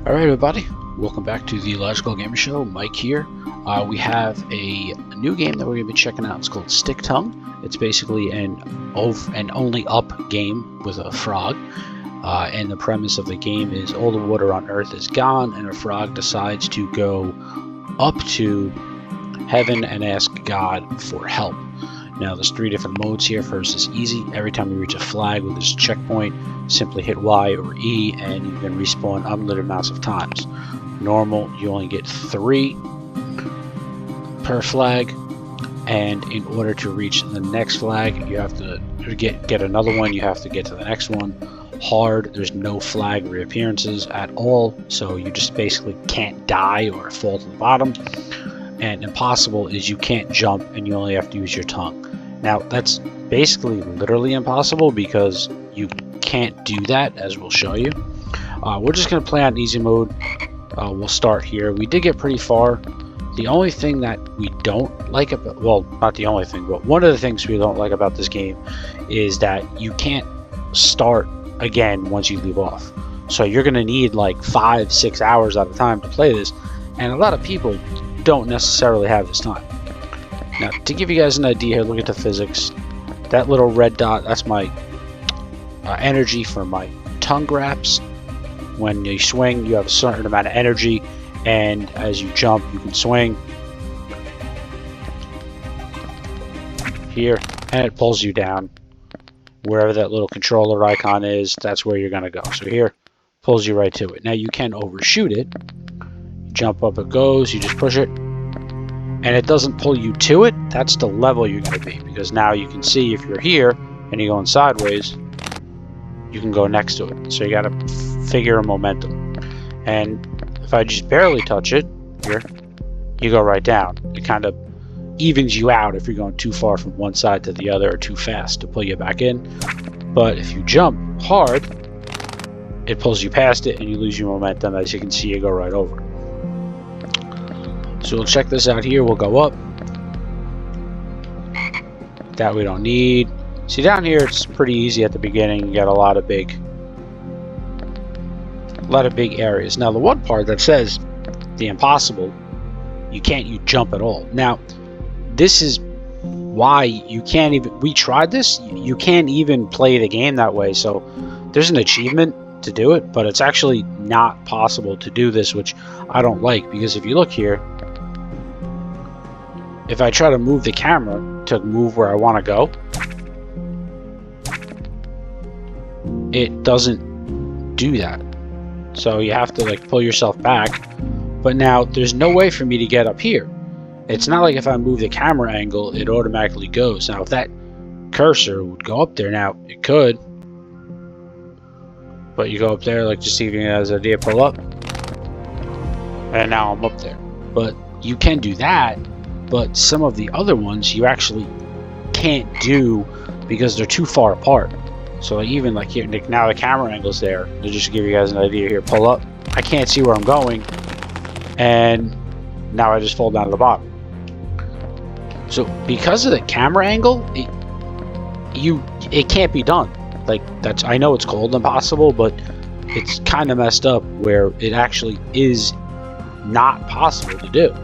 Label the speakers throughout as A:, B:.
A: Alright everybody, welcome back to the Logical Gamer Show. Mike here. We have a new game that we're going to be checking out. It's called Stick Tongue. It's basically an only up game with a frog. And the premise of the game is all the water on Earth is gone and a frog decides to go up to heaven and ask God for help. Now there's three different modes here. First is easy. Every time you reach a flag with this checkpoint, simply hit Y or E and you can respawn unlimited amounts of times. Normal, you only get 3 per flag, and in order to reach the next flag, you have to get another one. You have to get to the next one. Hard, there's no flag reappearances at all, so you just basically can't die or fall to the bottom. And impossible is you can't jump and you only have to use your tongue. Now that's basically literally impossible because you can't do that, as we'll show you. We're just going to play on easy mode. We'll start here. We did get pretty far. The only thing that we don't like about, well, not the only thing, but one of the things we don't like about this game is that you can't start again once you leave off. So you're going to need like 5-6 hours at a time to play this, and a lot of people don't necessarily have this time. Now, to give you guys an idea here, look at the physics. That little red dot, that's my energy for my tongue grabs. When you swing, you have a certain amount of energy, and as you jump, you can swing here, and it pulls you down. Wherever that little controller icon is, that's where you're going to go. So here, pulls you right to it. Now, you can overshoot it. Jump up, it goes, you just push it, and it doesn't pull you to it. That's the level you're going to be, because now you can see if you're here and you're going sideways, you can go next to it. So you got to figure a momentum. And if I just barely touch it here, you go right down. It kind of evens you out if you're going too far from one side to the other or too fast to pull you back in. But if you jump hard, it pulls you past it and you lose your momentum. As you can see, you go right over. So we'll check this out here. We'll go up. That we don't need. See, down here it's pretty easy at the beginning. You got a lot of big areas. Now the one part that says the impossible, you jump at all. Now this is why you can't even, we tried this, you can't even play the game that way. So there's an achievement to do it, but it's actually not possible to do this, which I don't like, because if you look here, if I try to move the camera to move where I want to go, it doesn't do that. So you have to like pull yourself back. But now there's no way for me to get up here. It's not like if I move the camera angle, it automatically goes. Now if that cursor would go up there, now it could, but you go up there, like just see if you guys have an idea, pull up, and now I'm up there. But you can do that, but some of the other ones you actually can't do because they're too far apart. So like even like here, now the camera angle's there. To just give you guys an idea here, pull up. I can't see where I'm going, and now I just fall down to the bottom. So because of the camera angle, it can't be done. Like that's, I know it's called impossible, but it's kind of messed up where it actually is not possible to do.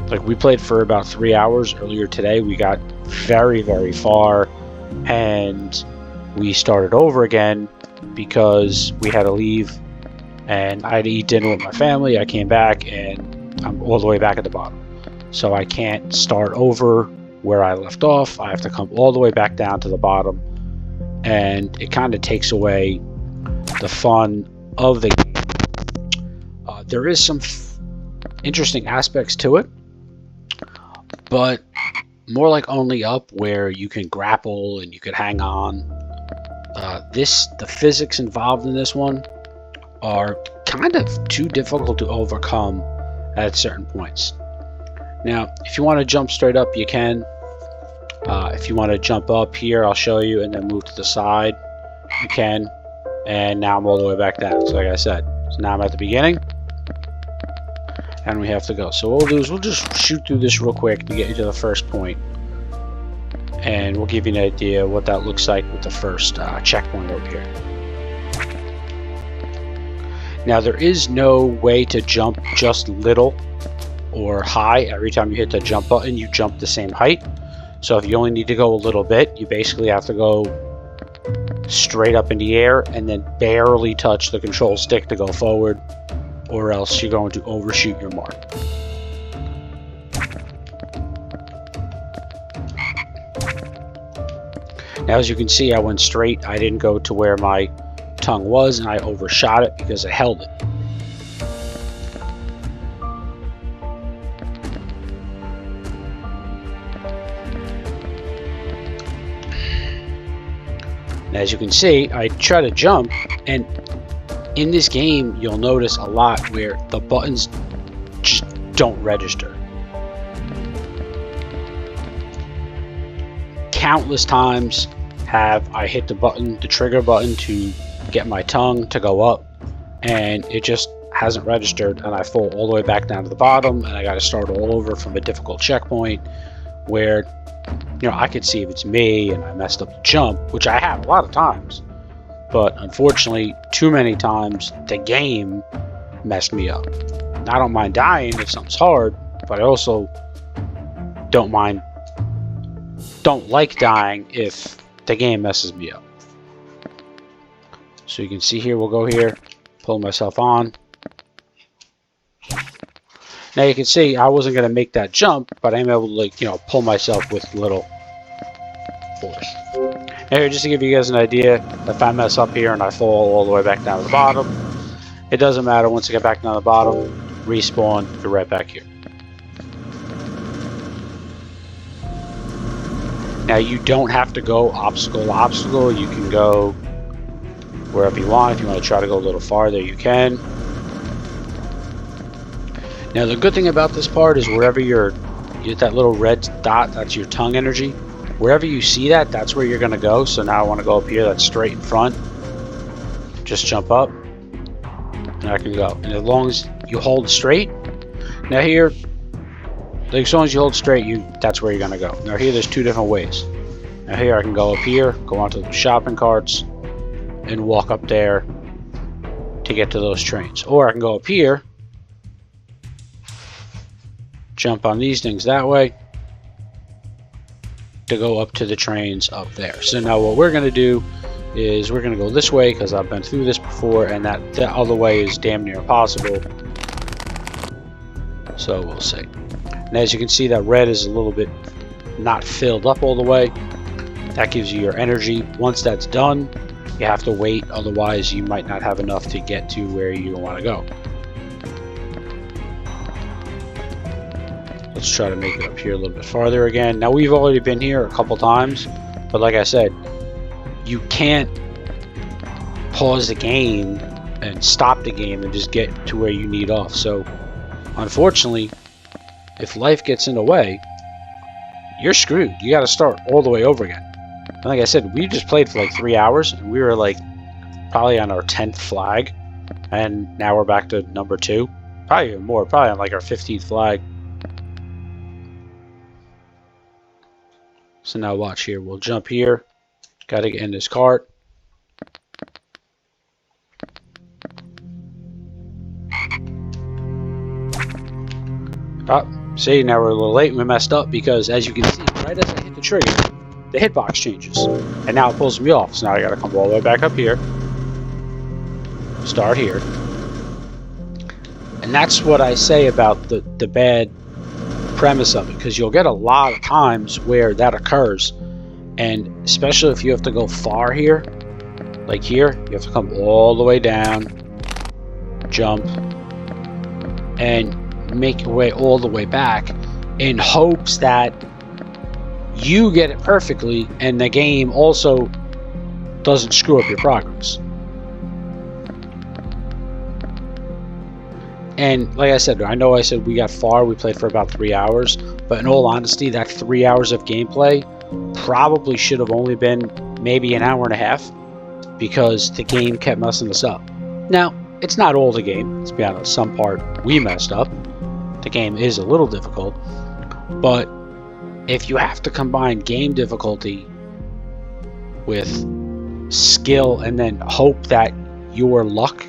A: Like we played for about 3 hours earlier today. We got very far, and we started over again because we had to leave, and I had to eat dinner with my family. I came back and I'm all the way back at the bottom, so I can't start over where I left off. I have to come all the way back down to the bottom, and it kind of takes away the fun of the game. There is some interesting aspects to it, but more like only up, where you can grapple and you could hang on. The physics involved in this one are kind of too difficult to overcome at certain points. Now, if you want to jump straight up, you can. If you want to jump up here, I'll show you, and then move to the side, you can. And now I'm all the way back down. So like I said, so now I'm at the beginning, and we have to go. So what we'll do is we'll just shoot through this real quick to get you to the first point, and we'll give you an idea what that looks like with the first checkpoint over here. Now there is no way to jump just little or high. Every time you hit the jump button, you jump the same height. So if you only need to go a little bit, you basically have to go straight up in the air and then barely touch the control stick to go forward, or else you're going to overshoot your mark. Now as you can see, I went straight. I didn't go to where my tongue was, and I overshot it because I held it. And as you can see, I try to jump, and in this game you'll notice a lot where the buttons just don't register. Countless times have I hit the button, the trigger button, to get my tongue to go up, and it just hasn't registered, and I fall all the way back down to the bottom, and I got to start all over from a difficult checkpoint where, you know, I could see if it's me and I messed up the jump, which I have a lot of times, but unfortunately too many times the game messed me up. And I don't mind dying if something's hard, but I also don't like dying if the game messes me up. So you can see here, we'll go here, pull myself on. Now you can see I wasn't going to make that jump, but I'm able to, like, you know, pull myself with little force. Now here, just to give you guys an idea, if I mess up here and I fall all the way back down to the bottom, it doesn't matter. Once I get back down to the bottom, respawn, you're right back here. Now you don't have to go obstacle to obstacle. You can go wherever you want. If you want to try to go a little farther, you can. Now the good thing about this part is wherever you get that little red dot, that's your tongue energy. Wherever you see that, that's where you're going to go. So now I want to go up here, that's straight in front. Just jump up and I can go. And as long as you hold straight, now here, like as long as you hold straight, that's where you're going to go. Now here, there's two different ways. Now here I can go up here, go onto the shopping carts, and walk up there to get to those trains. Or I can go up here, jump on these things that way, to go up to the trains up there. So now what we're going to do is we're going to go this way because I've been through this before, and that other way is damn near impossible. So we'll see. And as you can see, that red is a little bit not filled up all the way. That gives you your energy. Once that's done, you have to wait, otherwise you might not have enough to get to where you want to go. Let's try to make it up here a little bit farther again. Now we've already been here a couple times, but like I said, you can't pause the game and stop the game and just get to where you need off. So unfortunately, if life gets in the way, you're screwed. You got to start all the way over again. And like I said, we just played for like 3 hours, and we were like probably on our 10th flag, and now we're back to number 2. Probably even more, probably on like our 15th flag. So now watch here, we'll jump here, got to get in this cart. Oh, see, now we're a little late, we messed up because as you can see, right as I hit the trigger, the hitbox changes, and now it pulls me off. So now I got to come all the way back up here, start here, and that's what I say about the bad premise of it, because you'll get a lot of times where that occurs, and especially if you have to go far here, like here, you have to come all the way down, jump, and make your way all the way back in hopes that you get it perfectly and the game also doesn't screw up your progress. And like I said, I know I said we got far, we played for about 3 hours, but in all honesty, that 3 hours of gameplay probably should have only been maybe an hour and a half, because the game kept messing us up. Now, it's not all the game, let's be honest, some part we messed up. The game is a little difficult, but if you have to combine game difficulty with skill and then hope that your luck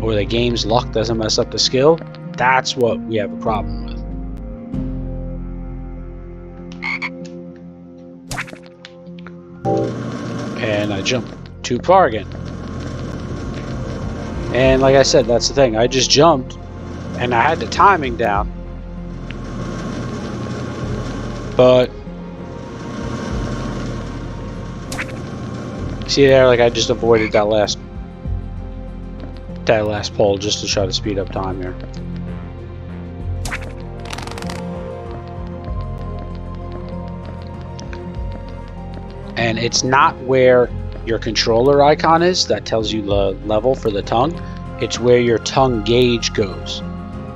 A: or the game's luck doesn't mess up the skill, that's what we have a problem with. And I jumped too far again. And like I said, that's the thing. I just jumped, and I had the timing down. But see there, like I just avoided that last pole just to try to speed up time here. And it's not where your controller icon is that tells you the level for the tongue. It's where your tongue gauge goes.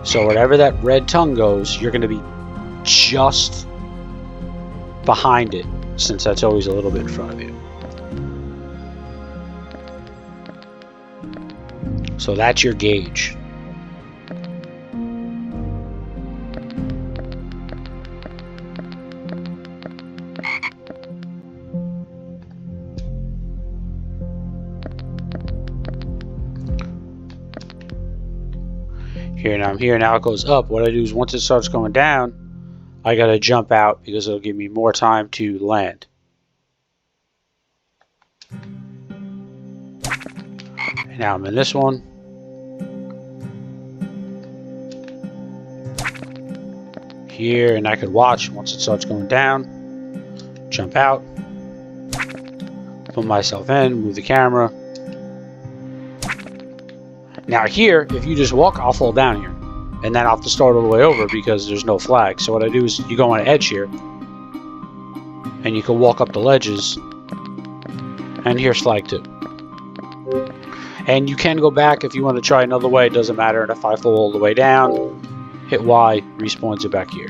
A: So whatever that red tongue goes, you're going to be just behind it, since that's always a little bit in front of you. So that's your gauge. Here now, I'm here, now it goes up. What I do is once it starts going down, I gotta jump out because it'll give me more time to land. And now I'm in this one. Here, and I could watch once it starts going down. Jump out. Put myself in, move the camera. Now here, if you just walk, I'll fall down here. And then I'll have to start all the way over because there's no flag. So what I do is you go on an edge here. And you can walk up the ledges. And here's flag 2. And you can go back if you want to try another way. It doesn't matter. And if I fall all the way down, hit Y, respawns it back here.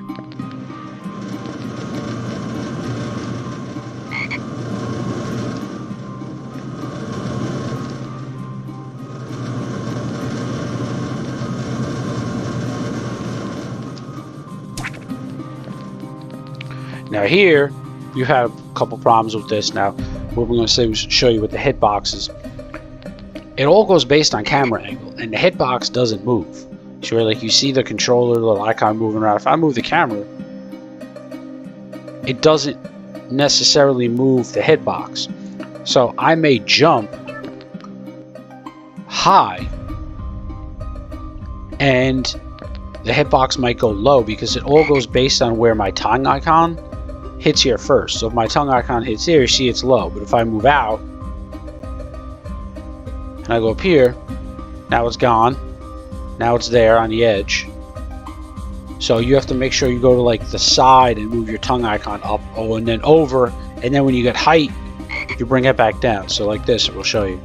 A: Now here, you have a couple problems with this. Now, what we're going to say is show you with the hitboxes. It all goes based on camera angle, and the hitbox doesn't move. So like you see the controller, the little icon moving around. If I move the camera, it doesn't necessarily move the hitbox. So I may jump high, and the hitbox might go low because it all goes based on where my tongue icon hits here first. So if my tongue icon hits here, you see it's low. But if I move out and I go up here, now it's gone. Now it's there on the edge. So you have to make sure you go to like the side and move your tongue icon up, oh, and then over, and then when you get height, you bring it back down. So like this, it will show you.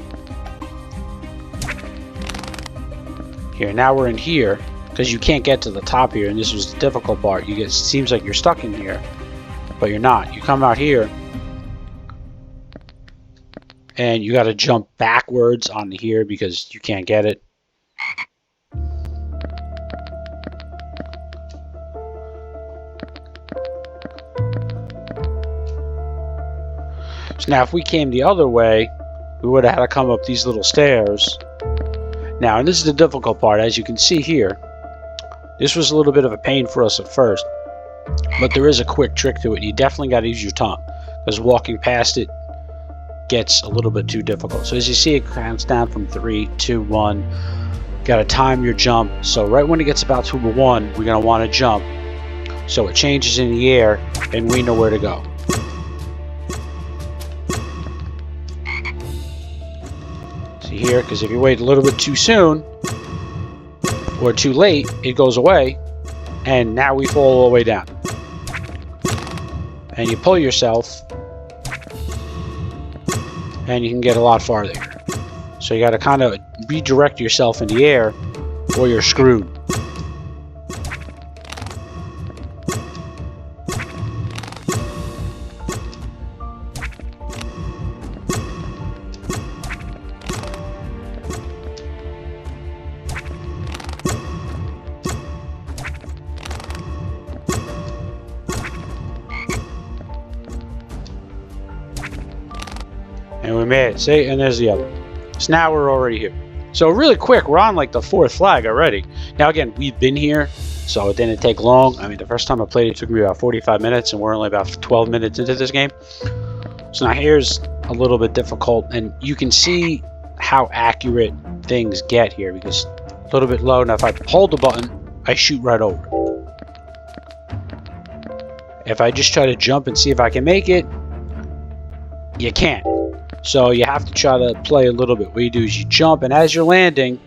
A: Here, now we're in here, because you can't get to the top here, and this was the difficult part. You get, it seems like you're stuck in here, but you're not. You come out here, and you got to jump backwards onto here because you can't get it. So now if we came the other way, we would have had to come up these little stairs. Now, and this is the difficult part, as you can see here. This was a little bit of a pain for us at first, but there is a quick trick to it. You definitely got to use your tongue, because walking past it gets a little bit too difficult. So as you see, it counts down from 3, 2, 1. Got to time your jump. So right when it gets about to 1, we're going to want to jump. So it changes in the air, and we know where to go. See here, because if you wait a little bit too soon or too late, it goes away, and now we fall all the way down. And you pull yourself, and you can get a lot farther. So you got to kind of redirect yourself in the air, or you're screwed. And we made it. See, and there's the other. So now we're already here. So really quick, we're on like the 4th flag already. Now again, we've been here, so it didn't take long. I mean, the first time I played it took me about 45 minutes, and we're only about 12 minutes into this game. So now here's a little bit difficult, and you can see how accurate things get here, because a little bit low. Now if I hold the button, I shoot right over it. If I just try to jump and see if I can make it, you can't. So you have to try to play a little bit. What you do is you jump, and as you're landing,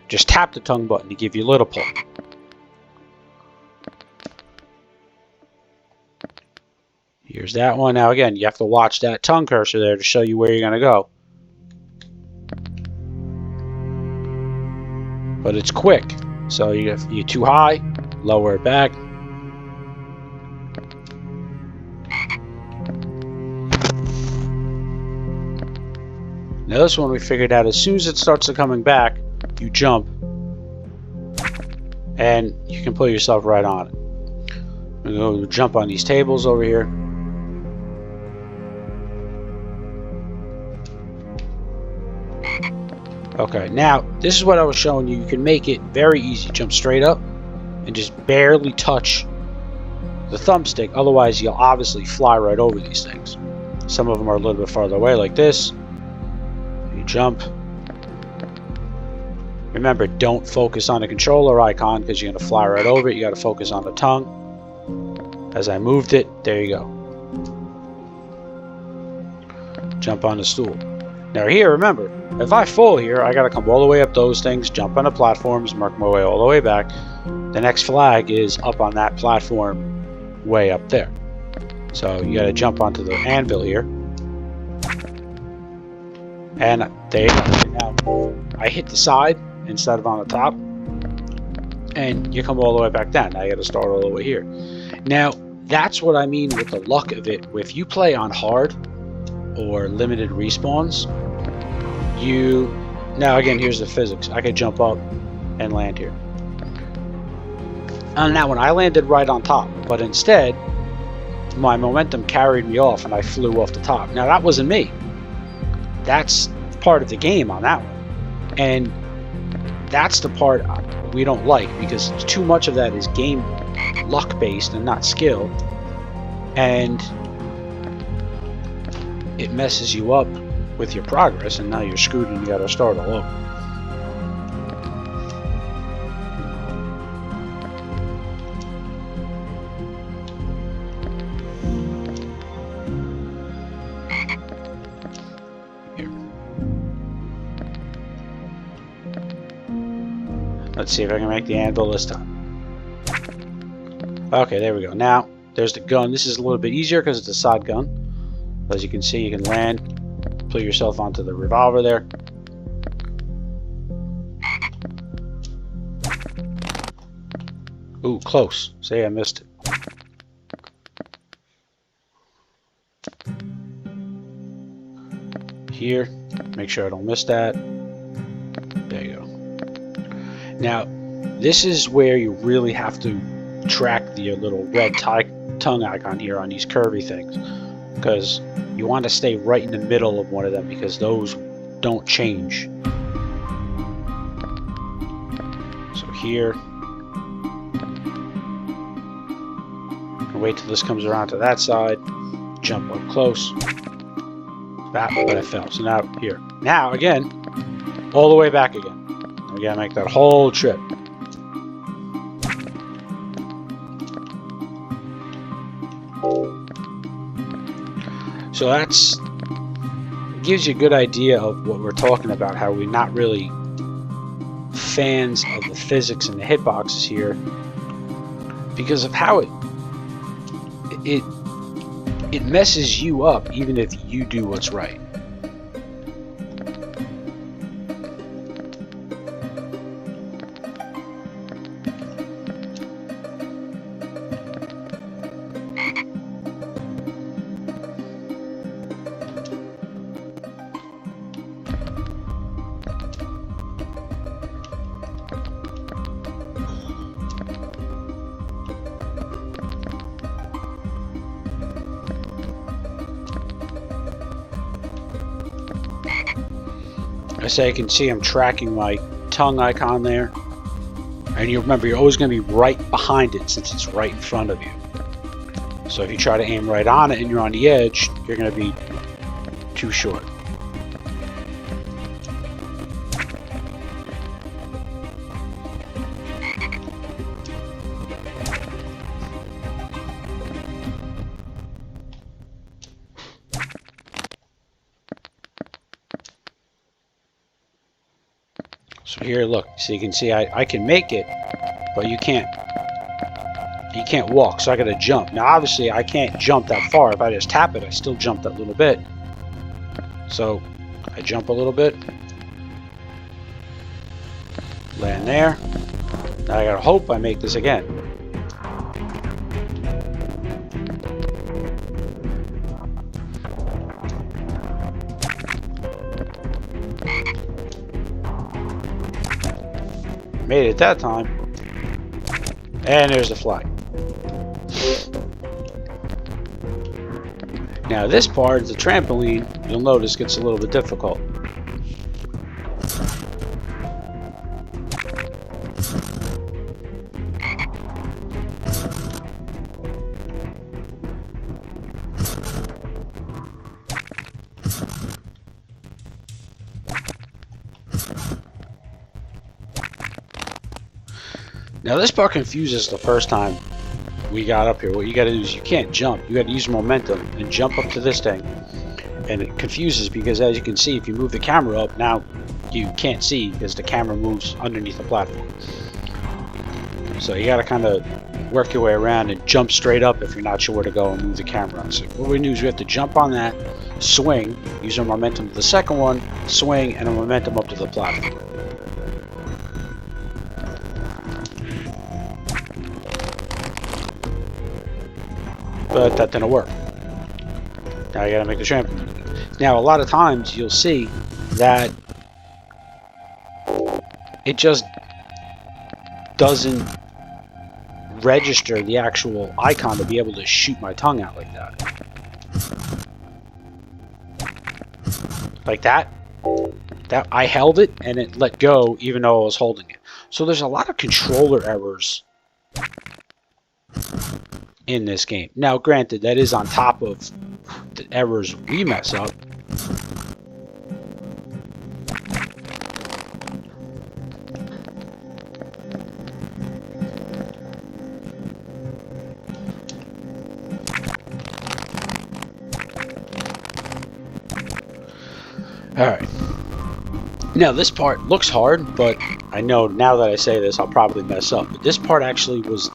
A: just tap the tongue button to give you a little pull. Here's that one. Now again, you have to watch that tongue cursor there to show you where you're going to go. But it's quick. So you're too high, lower it back. Now this one we figured out, as soon as it starts to coming back, you jump and you can put yourself right on it. I'm going to go jump on these tables over here. Okay, now this is what I was showing you. You can make it very easy. Jump straight up and just barely touch the thumbstick. Otherwise, you'll obviously fly right over these things. Some of them are a little bit farther away, like this. You jump. Remember, don't focus on the controller icon because you're going to fly right over it. You got to focus on the tongue. As I moved it, there you go. Jump on the stool. Now here, remember, if I fall here, I got to come all the way up those things, jump on the platforms, mark my way all the way back. The next flag is up on that platform way up there. So you got to jump onto the anvil here. And there you go. Now, I hit the side instead of on the top. And you come all the way back down. Now you got to start all the way here. Now, that's what I mean with the luck of it. If you play on hard or limited respawns, now again, here's the physics. I could jump up and land here. And now when I landed right on top, but instead my momentum carried me off and I flew off the top. Now that wasn't me. That's part of the game on that one. And that's the part we don't like, because too much of that is game luck based and not skill. And it messes you up with your progress, and now you're screwed and you gotta start all over. Here. Let's see if I can make the anvil this time. Okay, there we go. Now there's the gun. This is a little bit easier because it's a side gun. As you can see, you can land, put yourself onto the revolver there. Ooh, close. Say I missed it. Here, make sure I don't miss that. There you go. Now, this is where you really have to track the little red tongue icon here on these curvy things, because you want to stay right in the middle of one of them, because those don't change. So here, wait till this comes around to that side, jump up close, but I fell. So now here, now again, all the way back again. We gotta make that whole trip. So that's gives you a good idea of what we're talking about, how we're not really fans of the physics and the hitboxes here because of how it messes you up even if you do what's right. So you can see I'm tracking my tongue icon there. And you remember, you're always going to be right behind it since it's right in front of you. So if you try to aim right on it and you're on the edge, you're going to be too short. So here, look, so you can see I can make it, but you can't walk, so I gotta jump. Now obviously I can't jump that far. If I just tap it, I still jump that little bit. So I jump a little bit, land there. Now I gotta hope I make this again. Made it that time. And there's the flag. Now this part, the trampoline, you'll notice gets a little bit difficult. Now this part confuses the first time we got up here. What you got to do is you can't jump. You got to use momentum and jump up to this thing. And it confuses because, as you can see, if you move the camera up, now you can't see because the camera moves underneath the platform. So you got to kind of work your way around and jump straight up if you're not sure where to go and move the camera. So what we do is we have to jump on that, swing, use our momentum to the second one, swing, and a momentum up to the platform. But that didn't work. Now you gotta make the trampoline. Now a lot of times you'll see that it just doesn't register the actual icon to be able to shoot my tongue out like that. Like that. That I held it and it let go even though I was holding it. So there's a lot of controller errors in this game. Now granted, that is on top of the errors we mess up. Alright. Now this part looks hard, but I know now that I say this I'll probably mess up. But this part actually was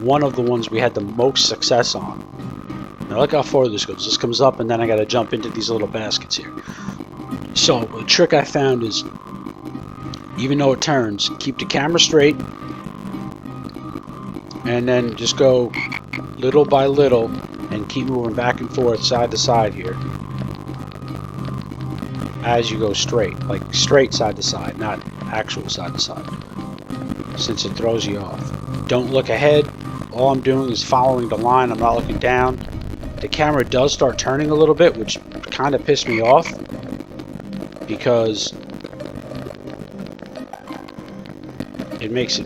A: one of the ones we had the most success on. Now look how far this goes. This comes up and then I gotta jump into these little baskets here. So the trick I found is, even though it turns, keep the camera straight and then just go little by little and keep moving back and forth side to side here as you go straight, like straight side to side, not actual side to side, since it throws you off. Don't look ahead. All I'm doing is following the line. I'm not looking down. The camera does start turning a little bit, which kind of pissed me off because it makes you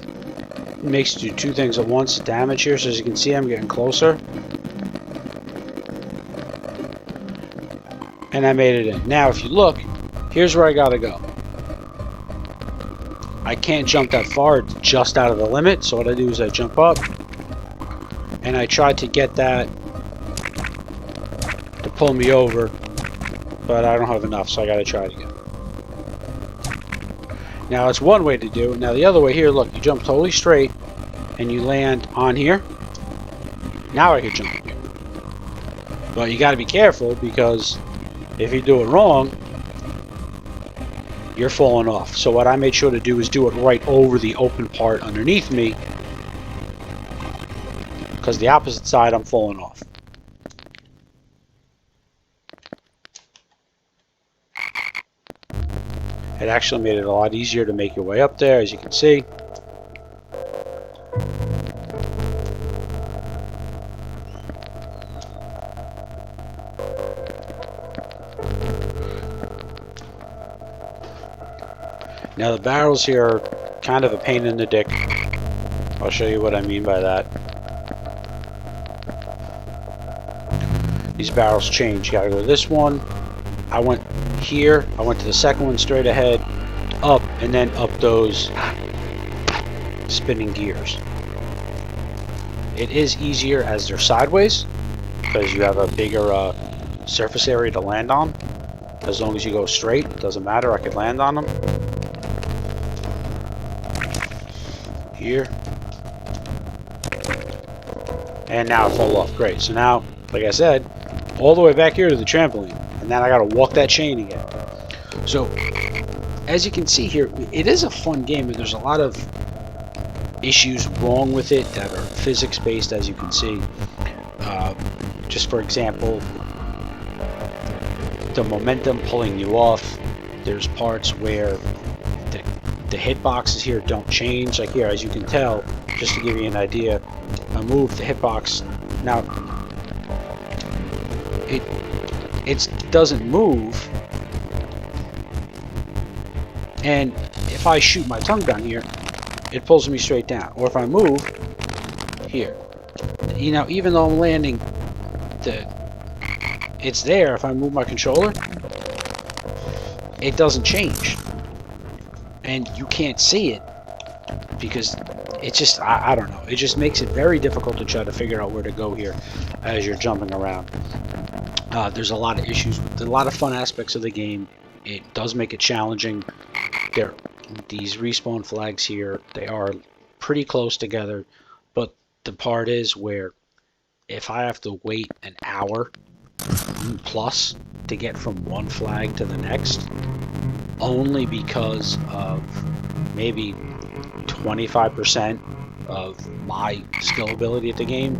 A: do two things at once. Damage here, so as you can see, I'm getting closer, and I made it in. Now, if you look, here's where I gotta go. I can't jump that far; it's just out of the limit. So what I do is I jump up. And I tried to get that to pull me over, but I don't have enough, so I gotta try it again. Now it's one way to do it. Now the other way here, look, you jump totally straight and you land on here. Now I can jump here. But you gotta be careful because if you do it wrong, you're falling off. So what I made sure to do is do it right over the open part underneath me, because the opposite side I'm falling off. It actually made it a lot easier to make your way up there, as you can see. Now the barrels here are kind of a pain in the dick. I'll show you what I mean by that. These barrels change. You gotta go to this one. I went here. I went to the second one straight ahead, up, and then up those spinning gears. It is easier as they're sideways because you have a bigger surface area to land on. As long as you go straight, it doesn't matter. I could land on them. Here. And now it fell off. Great. So now, like I said, all the way back here to the trampoline. And then I gotta walk that chain again. So, as you can see here, it is a fun game, and there's a lot of issues wrong with it that are physics-based, as you can see. Just for example, the momentum pulling you off. There's parts where the hitboxes here don't change. Like here, as you can tell, just to give you an idea, I moved the hitbox. Now, it doesn't move, and if I shoot my tongue down here, it pulls me straight down. Or if I move here, you know, even though I'm landing, it's there. If I move my controller, it doesn't change, and you can't see it because it's just I don't know. It just makes it very difficult to try to figure out where to go here as you're jumping around. There's a lot of issues, a lot of fun aspects of the game. It does make it challenging. These respawn flags here, they are pretty close together, but the part is where if I have to wait an hour plus to get from one flag to the next, only because of maybe 25% of my skill ability at the game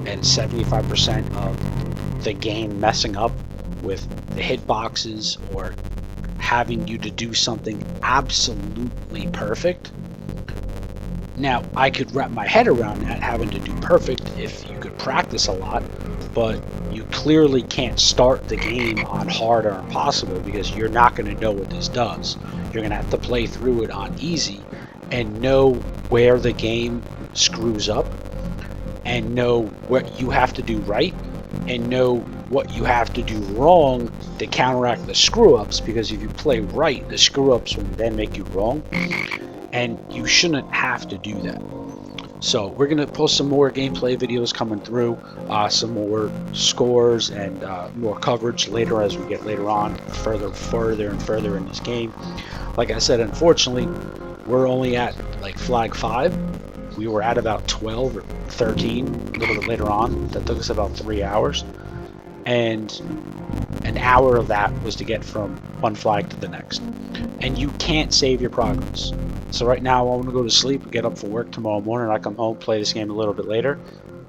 A: and 75% of the game messing up with the hitboxes or having you to do something absolutely perfect. Now, I could wrap my head around that, having to do perfect if you could practice a lot, but you clearly can't start the game on hard or impossible because you're not going to know what this does. You're going to have to play through it on easy and know where the game screws up and know what you have to do right and know what you have to do wrong to counteract the screw-ups, because if you play right, the screw-ups will then make you wrong, and you shouldn't have to do that. So we're going to post some more gameplay videos coming through, some more scores and more coverage later as we get later on, further and further in this game. Like I said, unfortunately, we're only at like flag 5. We were at about 12 or 13 a little bit later on. That took us about 3 hours. And an hour of that was to get from one flag to the next. And you can't save your progress. So right now I want to go to sleep, get up for work tomorrow morning. I come home, play this game a little bit later.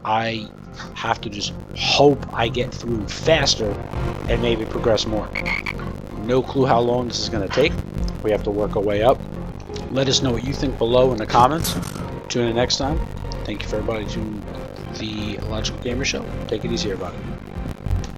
A: I have to just hope I get through faster and maybe progress more. No clue how long this is going to take. We have to work our way up. Let us know what you think below in the comments. Tune in next time. Thank you for everybody to the Logical Gamer Show. Take it easy, everybody.